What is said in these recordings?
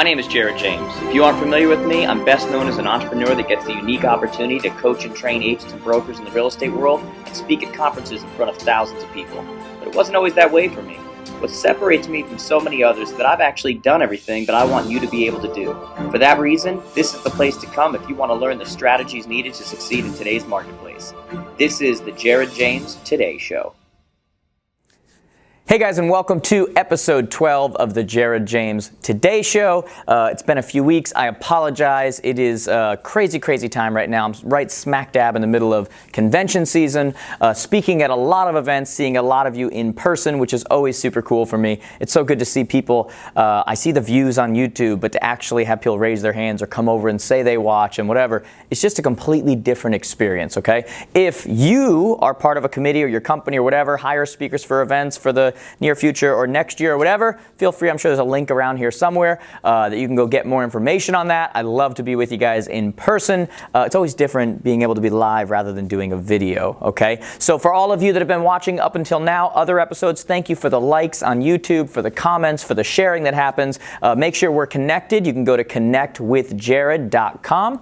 My name is Jared James. If you aren't familiar with me, I'm best known as an entrepreneur that gets the unique opportunity to coach and train agents and brokers in the real estate world and speak at conferences in front of thousands of people. But it wasn't always that way for me. What separates me from so many others is that I've actually done everything that I want you to be able to do. For that reason, this is the place to come if you want to learn the strategies needed to succeed in today's marketplace. This is the Jared James Today Show. Hey guys, and welcome to episode 12 of the Jared James Today Show. It's been a few weeks. I apologize. It is a crazy time right now. I'm right smack dab in the middle of convention season, speaking at a lot of events, seeing a lot of you in person, which is always super cool for me. It's so good to see people. I see the views on YouTube, but to actually have people raise their hands or come over and say they watch and whatever, it's just a completely different experience, okay? If you are part of a committee or your company or whatever, hire speakers for events for the near future or next year or whatever, feel free. I'm sure there's a link around here somewhere that you can go get more information on that. I'd love to be with you guys in person. It's always different being able to be live rather than doing a video, okay? So for all of you that have been watching up until now, other episodes, thank you for the likes on YouTube, for the comments, for the sharing that happens. Make sure we're connected. You can go to connectwithjared.com.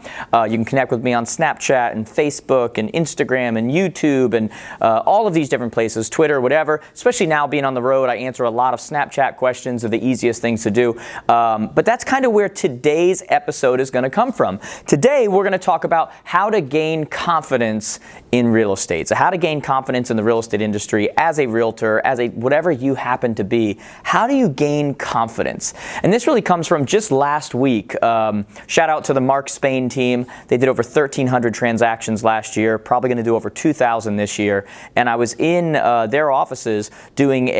You can connect with me on Snapchat and Facebook and Instagram and YouTube and all of these different places, Twitter, whatever, especially now being on the road. I answer a lot of Snapchat questions. Are the easiest things to do. But that's kind of where today's episode is going to come from. Today, we're going to talk about how to gain confidence in real estate. So how to gain confidence in the real estate industry as a realtor, as a whatever you happen to be. How do you gain confidence? And this really comes from just last week. Shout out to the Mark Spain team. They did over 1,300 transactions last year, probably going to do over 2,000 this year. And I was in their offices doing a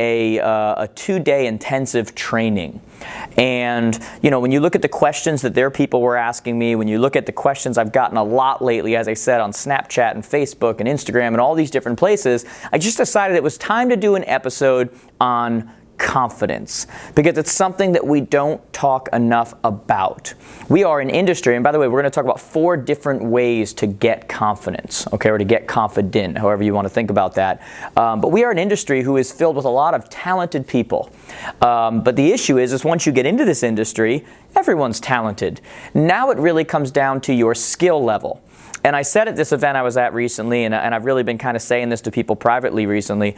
two-day intensive training. And, you know, when you look at the questions that their people were asking me, when you look at the questions I've gotten a lot lately, as I said, on Snapchat and Facebook and Instagram and all these different places, I just decided it was time to do an episode on confidence, because it's something that we don't talk enough about. We are an industry, and by the way, we're going to talk about 4 different ways to get confidence, okay, or to get confident, however you want to think about that. But we are an industry who is filled with a lot of talented people. But the issue is once you get into this industry, everyone's talented. Now it really comes down to your skill level. And I said at this event I was at recently, and I've really been kind of saying this to people privately recently,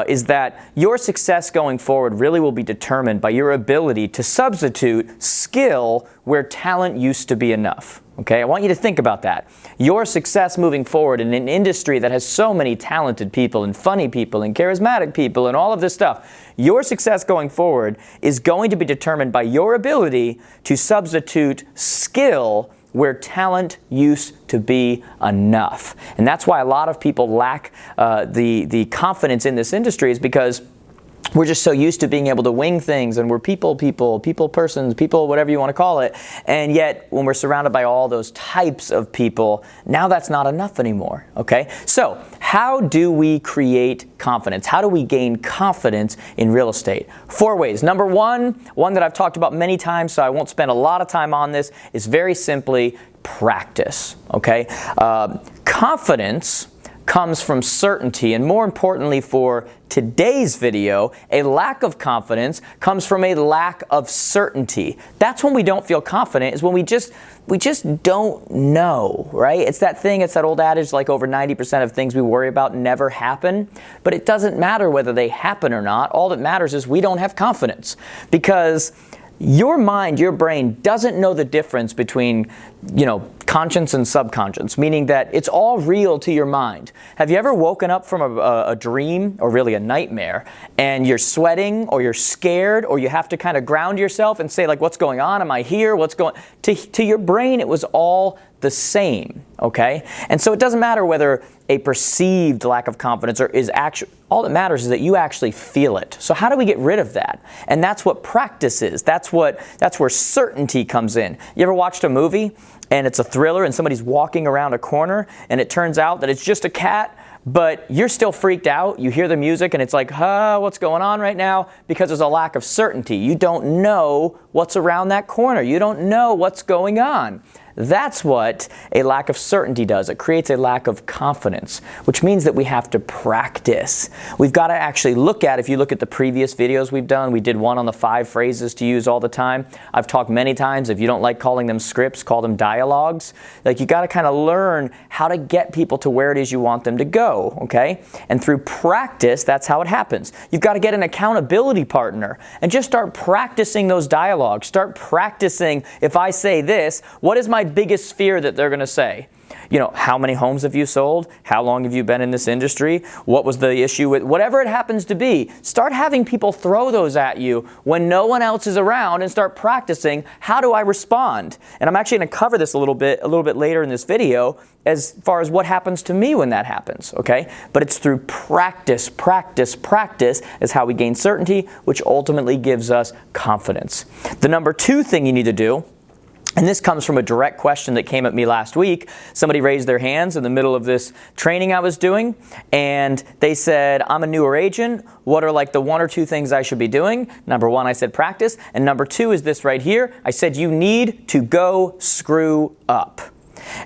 is that your success going forward really will be determined by your ability to substitute skill where talent used to be enough. Okay, I want you to think about that. Your success moving forward in an industry that has so many talented people and funny people and charismatic people and all of this stuff, your success going forward is going to be determined by your ability to substitute skill where talent used to be enough. And that's why a lot of people lack the confidence in this industry, is because we're just so used to being able to wing things, and we're people persons, people, whatever you want to call it. And yet, when we're surrounded by all those types of people, now that's not enough anymore, okay? So, how do we create confidence? How do we gain confidence in real estate? 4 ways. Number one that I've talked about many times, so I won't spend a lot of time on this, is very simply practice, okay? Confidence comes from certainty, and more importantly for today's video, a lack of confidence comes from a lack of certainty. That's when we don't feel confident, is when we just don't know, right? It's that thing, it's that old adage, like over 90% of things we worry about never happen, but it doesn't matter whether they happen or not. All that matters is we don't have confidence, because your mind, your brain doesn't know the difference between, conscious and subconscious, meaning that it's all real to your mind. Have you ever woken up from a dream, or really a nightmare, and you're sweating, or you're scared, or you have to kind of ground yourself and say, like, what's going on? Am I here? What's going on? To your brain, it was all the same, okay? And so it doesn't matter whether a perceived lack of confidence or is actual. All that matters is that you actually feel it. So how do we get rid of that? And that's what practice is. That's where certainty comes in. You ever watched a movie and it's a thriller and somebody's walking around a corner and it turns out that it's just a cat, but you're still freaked out. You hear the music and it's like, what's going on right now? Because there's a lack of certainty. You don't know what's around that corner. You don't know what's going on. That's what a lack of certainty does. It creates a lack of confidence, which means that we have to practice. We've got to actually look at, if you look at the previous videos we've done, we did one on the 5 phrases to use all the time. I've talked many times, if you don't like calling them scripts, call them dialogues. Like, you got to kind of learn how to get people to where it is you want them to go, okay? And through practice, that's how it happens. You've got to get an accountability partner and just start practicing those dialogues. Start practicing, if I say this, what is my biggest fear that they're going to say? You know, how many homes have you sold? How long have you been in this industry? What was the issue with, whatever it happens to be, start having people throw those at you when no one else is around and start practicing, how do I respond? And I'm actually going to cover this a little bit later in this video as far as what happens to me when that happens, okay? But it's through practice is how we gain certainty, which ultimately gives us confidence. The number 2 thing you need to do, and this comes from a direct question that came at me last week. Somebody raised their hands in the middle of this training I was doing, and they said, I'm a newer agent. What are like the 1 or 2 things I should be doing? Number 1, I said practice. And number 2 is this right here. I said, you need to go screw up.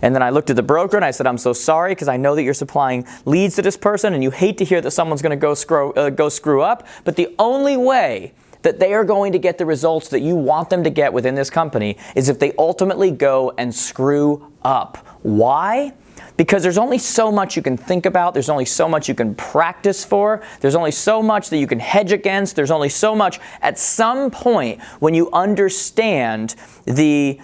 And then I looked at the broker and I said, I'm so sorry because I know that you're supplying leads to this person and you hate to hear that someone's going to go screw up. But the only way that they are going to get the results that you want them to get within this company is if they ultimately go and screw up. Why? Because there's only so much you can think about. There's only so much you can practice for. There's only so much that you can hedge against. There's only so much at some point when you understand the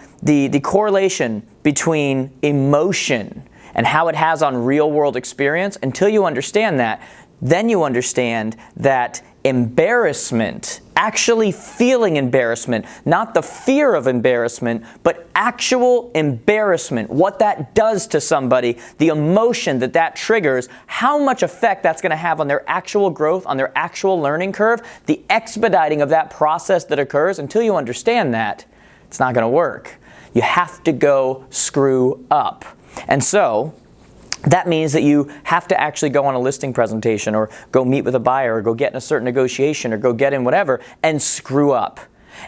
correlation between emotion and how it has on real world experience. Until you understand that, then you understand that embarrassment, actually feeling embarrassment, not the fear of embarrassment, but actual embarrassment, what that does to somebody, the emotion that that triggers, how much effect that's going to have on their actual growth, on their actual learning curve, the expediting of that process that occurs. Until you understand that, it's not going to work. You have to go screw up. And so that means that you have to actually go on a listing presentation or go meet with a buyer or go get in a certain negotiation or go get in whatever and screw up.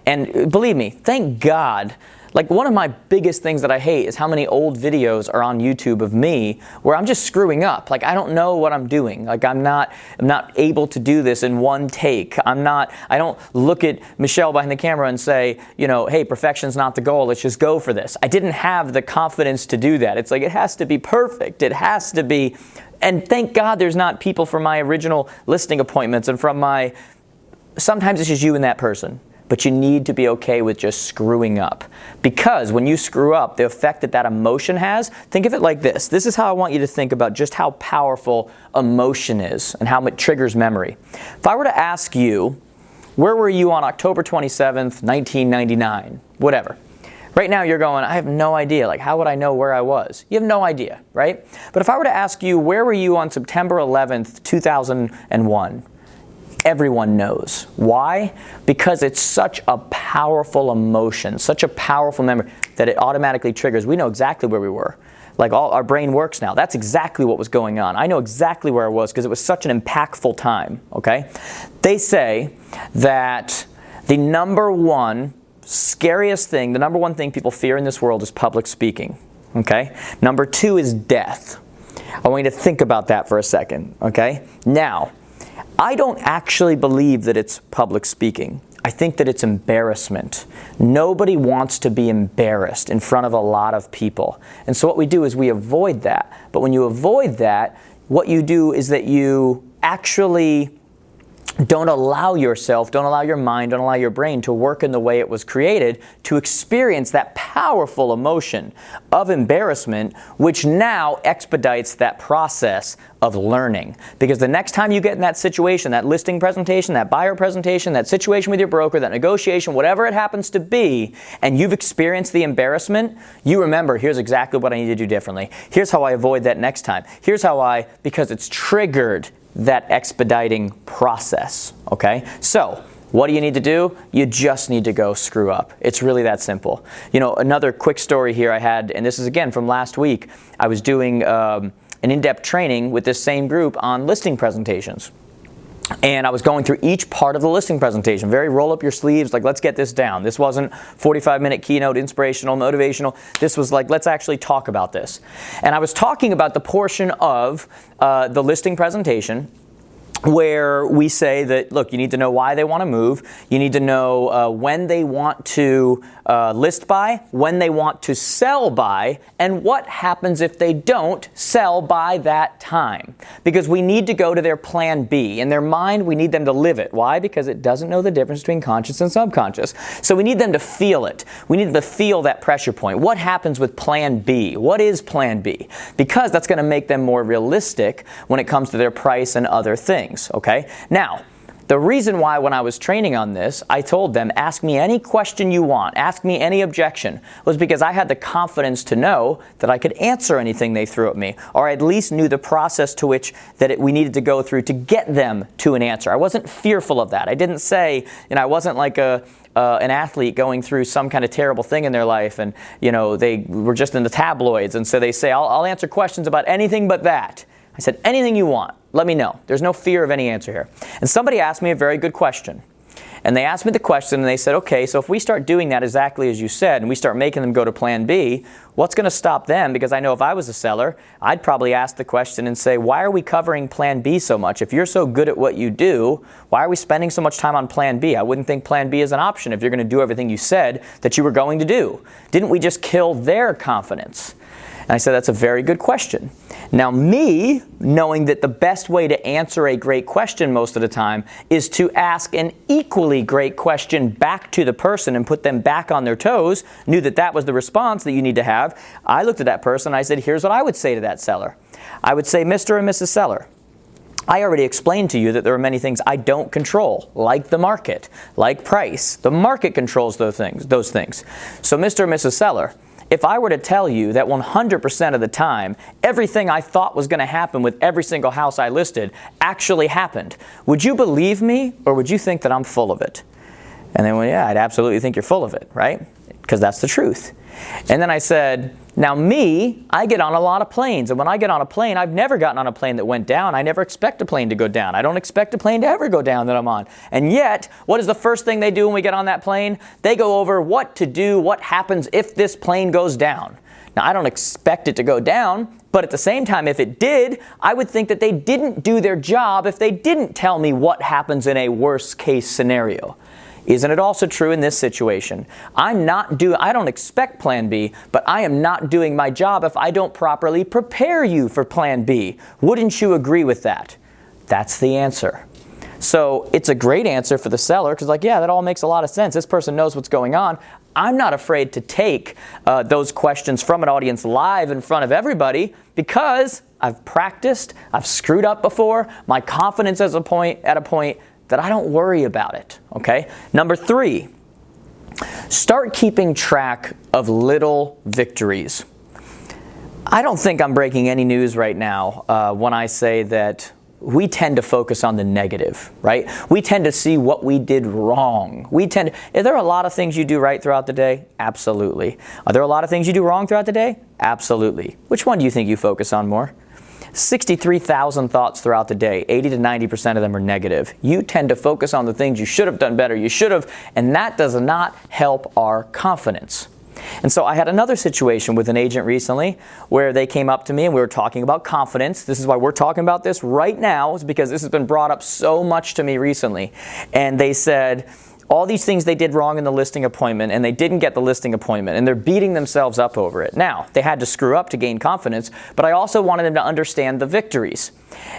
And believe me, thank God, like one of my biggest things that I hate is how many old videos are on YouTube of me where I'm just screwing up. Like I don't know what I'm doing. Like I'm not able to do this in one take. I don't look at Michelle behind the camera and say, you know, hey, perfection's not the goal. Let's just go for this. I didn't have the confidence to do that. It's like it has to be perfect. It has to be. And thank God there's not people from my original listing appointments and from my, sometimes it's just you and that person. But you need to be okay with just screwing up. Because when you screw up, the effect that that emotion has, think of it like this. This is how I want you to think about just how powerful emotion is and how it triggers memory. If I were to ask you, where were you on October 27th, 1999? Whatever. Right now you're going, I have no idea. Like, how would I know where I was? You have no idea, right? But if I were to ask you, where were you on September 11th, 2001? Everyone knows. Why? Because it's such a powerful emotion, such a powerful memory that it automatically triggers. We know exactly where we were. Like our brain works now. That's exactly what was going on. I know exactly where I was because it was such an impactful time, okay? They say that the number one scariest thing, the number one thing people fear in this world is public speaking, okay? Number 2 is death. I want you to think about that for a second, okay? Now, I don't actually believe that it's public speaking. I think that it's embarrassment. Nobody wants to be embarrassed in front of a lot of people. And so what we do is we avoid that. But when you avoid that, what you do is that you actually don't allow yourself, don't allow your mind, don't allow your brain to work in the way it was created to experience that powerful emotion of embarrassment, which now expedites that process of learning. Because the next time you get in that situation, that listing presentation, that buyer presentation, that situation with your broker, that negotiation, whatever it happens to be, and you've experienced the embarrassment, you remember, here's exactly what I need to do differently. Here's how I avoid that next time. Here's how because it's triggered that expediting process, okay? So, what do you need to do? You just need to go screw up. It's really that simple. You know, another quick story here I had, and this is again from last week. I was doing an in-depth training with this same group on listing presentations. And I was going through each part of the listing presentation, very roll up your sleeves, like let's get this down. This wasn't 45-minute keynote, inspirational, motivational. This was like, let's actually talk about this. And I was talking about the portion of the listing presentation where we say that, look, you need to know why they want to move. You need to know when they want to list by, when they want to sell by, and what happens if they don't sell by that time. Because we need to go to their plan B. In their mind, we need them to live it. Why? Because it doesn't know the difference between conscious and subconscious. So we need them to feel it. We need them to feel that pressure point. What happens with plan B? What is plan B? Because that's going to make them more realistic when it comes to their price and other things. Okay? Now, the reason why when I was training on this, I told them, ask me any question you want, ask me any objection, was because I had the confidence to know that I could answer anything they threw at me, or I at least knew the process to which we needed to go through to get them to an answer. I wasn't fearful of that. I didn't say, I wasn't like an athlete going through some kind of terrible thing in their life and, they were just in the tabloids, and so they say, I'll answer questions about anything but that. I said, anything you want, let me know. There's no fear of any answer here. And somebody asked me a very good question. And they asked me the question and they said, okay, so if we start doing that exactly as you said and we start making them go to plan B, what's going to stop them? Because I know if I was a seller, I'd probably ask the question and say, why are we covering plan B so much? If you're so good at what you do, why are we spending so much time on plan B? I wouldn't think plan B is an option if you're going to do everything you said that you were going to do. Didn't we just kill their confidence? And I said, that's a very good question. Now, me, knowing that the best way to answer a great question most of the time is to ask an equally great question back to the person and put them back on their toes, knew that that was the response that you need to have. I looked at that person and I said, here's what I would say to that seller. I would say, Mr. and Mrs. Seller, I already explained to you that there are many things I don't control, like the market, like price. The market controls those things. So, Mr. and Mrs. Seller, if I were to tell you that 100% of the time, everything I thought was going to happen with every single house I listed actually happened, would you believe me or would you think that I'm full of it? And they went, yeah, I'd absolutely think you're full of it, right? Because that's the truth. And then I said, now me, I get on a lot of planes. And when I get on a plane, I've never gotten on a plane that went down. I never expect a plane to go down. I don't expect a plane to ever go down that I'm on. And yet, what is the first thing they do when we get on that plane? They go over what to do, what happens if this plane goes down. Now, I don't expect it to go down, but at the same time, if it did, I would think that they didn't do their job if they didn't tell me what happens in a worst case scenario. Isn't it also true in this situation? I don't expect plan B, but I am not doing my job if I don't properly prepare you for plan B. Wouldn't you agree with that? That's the answer. So it's a great answer for the seller because yeah, that all makes a lot of sense. This person knows what's going on. I'm not afraid to take those questions from an audience live in front of everybody because I've practiced, I've screwed up before, my confidence is at a point that I don't worry about it, okay? Number 3, start keeping track of little victories. I don't think I'm breaking any news right now when I say that we tend to focus on the negative, right? We tend to see what we did wrong. Are there a lot of things you do right throughout the day? Absolutely. Are there a lot of things you do wrong throughout the day? Absolutely. Which one do you think you focus on more? 63,000 thoughts throughout the day. 80 to 90% of them are negative. You tend to focus on the things you should have done better, and that does not help our confidence. And so I had another situation with an agent recently where they came up to me and we were talking about confidence. This is why we're talking about this right now, is because this has been brought up so much to me recently. And they said all these things they did wrong in the listing appointment and they didn't get the listing appointment and they're beating themselves up over it. Now, they had to screw up to gain confidence, but I also wanted them to understand the victories.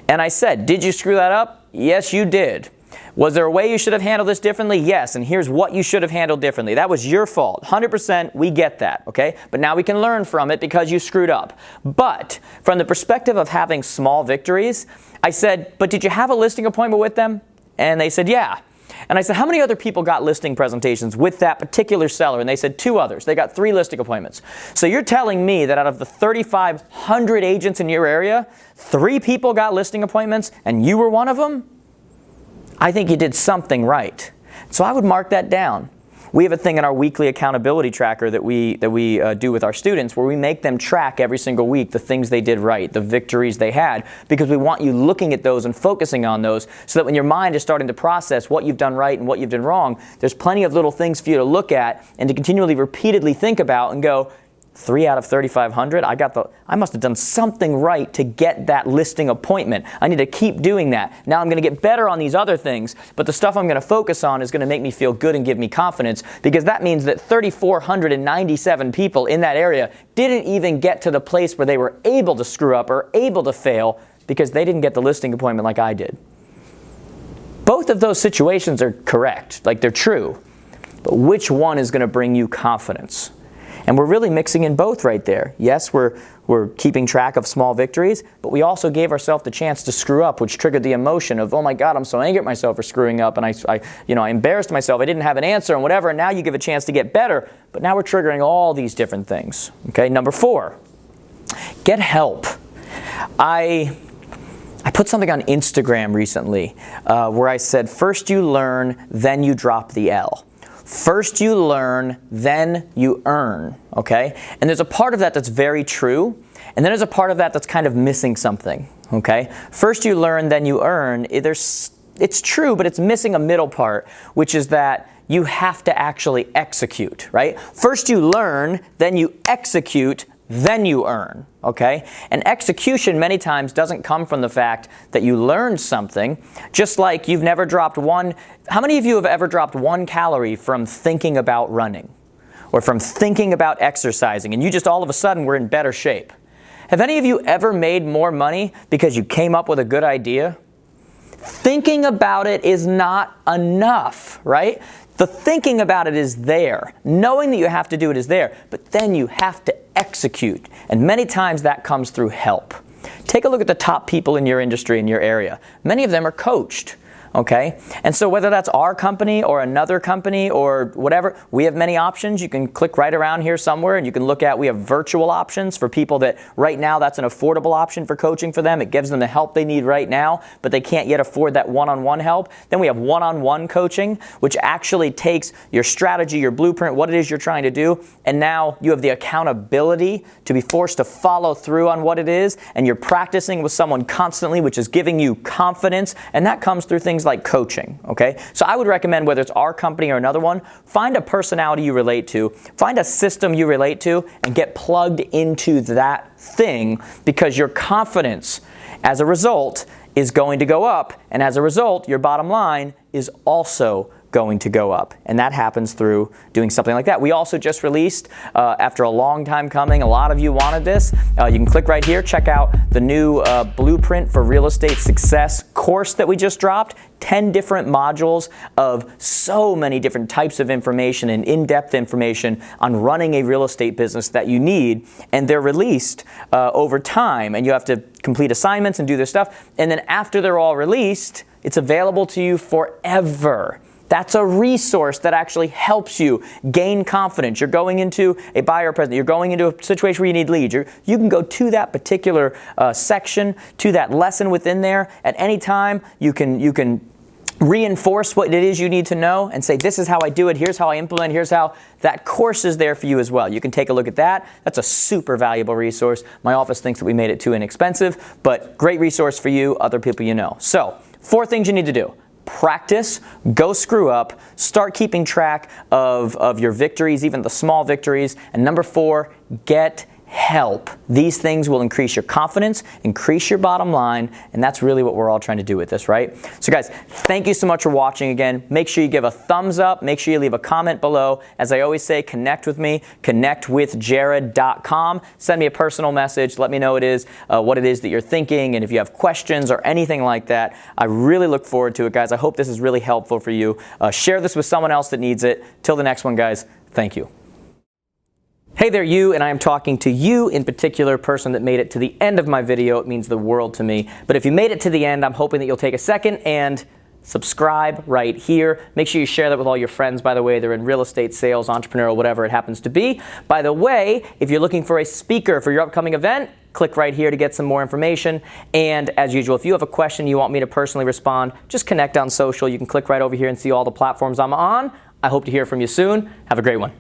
And I said, did you screw that up? Yes, you did. Was there a way you should have handled this differently? Yes, and here's what you should have handled differently. That was your fault. 100%, we get that, okay? But now we can learn from it because you screwed up. But from the perspective of having small victories, I said, but did you have a listing appointment with them? And they said, yeah. And I said, how many other people got listing presentations with that particular seller? And they said 2 others. They got 3 listing appointments. So you're telling me that out of the 3,500 agents in your area, 3 people got listing appointments and you were one of them? I think you did something right. So I would mark that down. We have a thing in our weekly accountability tracker that we do with our students where we make them track every single week the things they did right, the victories they had, because we want you looking at those and focusing on those so that when your mind is starting to process what you've done right and what you've done wrong, there's plenty of little things for you to look at and to continually repeatedly think about and go, 3 out of 3,500, I must have done something right to get that listing appointment. I need to keep doing that. Now I'm going to get better on these other things, but the stuff I'm going to focus on is going to make me feel good and give me confidence, because that means that 3,497 people in that area didn't even get to the place where they were able to screw up or able to fail because they didn't get the listing appointment like I did. Both of those situations are correct, like they're true, but which one is going to bring you confidence? And we're really mixing in both right there. Yes, we're keeping track of small victories, but we also gave ourselves the chance to screw up, which triggered the emotion of, oh my God, I'm so angry at myself for screwing up, and I embarrassed myself, I didn't have an answer and whatever, and now you give a chance to get better, but now we're triggering all these different things. Okay, number 4, get help. I put something on Instagram recently where I said, first you learn, then you drop the L. First you learn, then you earn, okay? And there's a part of that that's very true, and then there's a part of that that's kind of missing something, okay? First you learn, then you earn. It's true, but it's missing a middle part, which is that you have to actually execute, right? First you learn, then you execute, then you earn, okay? And execution many times doesn't come from the fact that you learned something, just like you've never dropped one. How many of you have ever dropped 1 calorie from thinking about running or from thinking about exercising and you just all of a sudden were in better shape? Have any of you ever made more money because you came up with a good idea? Thinking about it is not enough, right? The thinking about it is there. Knowing that you have to do it is there, but then you have to execute. And many times that comes through help. Take a look at the top people in your industry, in your area. Many of them are coached. Okay? And so whether that's our company or another company or whatever, we have many options. You can click right around here somewhere and you can look at, we have virtual options for people that right now that's an affordable option for coaching for them. It gives them the help they need right now, but they can't yet afford that one-on-one help. Then we have one-on-one coaching, which actually takes your strategy, your blueprint, what it is you're trying to do, and now you have the accountability to be forced to follow through on what it is, and you're practicing with someone constantly, which is giving you confidence, and that comes through things like coaching, okay? So I would recommend, whether it's our company or another one, find a personality you relate to, find a system you relate to, and get plugged into that thing, because your confidence, as a result, is going to go up, and as a result, your bottom line is also going to go up. And that happens through doing something like that. We also just released, after a long time coming, a lot of you wanted this. You can click right here, check out the new Blueprint for Real Estate Success course that we just dropped. 10 different modules of so many different types of information and in-depth information on running a real estate business that you need. And they're released over time, and you have to complete assignments and do this stuff. And then after they're all released, it's available to you forever. That's a resource that actually helps you gain confidence. You're going into a buyer present. You're going into a situation where you need leads. You can go to that particular section, to that lesson within there at any time. You can reinforce what it is you need to know and say, this is how I do it. Here's how I implement. Here's how. That course is there for you as well. You can take a look at that. That's a super valuable resource. My office thinks that we made it too inexpensive, but great resource for you, other people you know. So, 4 things you need to do. Practice, go screw up, start keeping track of your victories, even the small victories. And number 4, get help. These things will increase your confidence, increase your bottom line, and that's really what we're all trying to do with this, right? So guys, thank you so much for watching again. Make sure you give a thumbs up. Make sure you leave a comment below. As I always say, connect with me, connectwithjared.com. Send me a personal message. Let me know what it is that you're thinking, and if you have questions or anything like that. I really look forward to it, guys. I hope this is really helpful for you. Share this with someone else that needs it. Till the next one, guys, thank you. Hey there, you, and I am talking to you in particular, person that made it to the end of my video. It means the world to me. But if you made it to the end, I'm hoping that you'll take a second and subscribe right here. Make sure you share that with all your friends, by the way. They're in real estate, sales, entrepreneurial, whatever it happens to be. By the way, if you're looking for a speaker for your upcoming event, click right here to get some more information. And as usual, if you have a question you want me to personally respond, just connect on social. You can click right over here and see all the platforms I'm on. I hope to hear from you soon. Have a great one.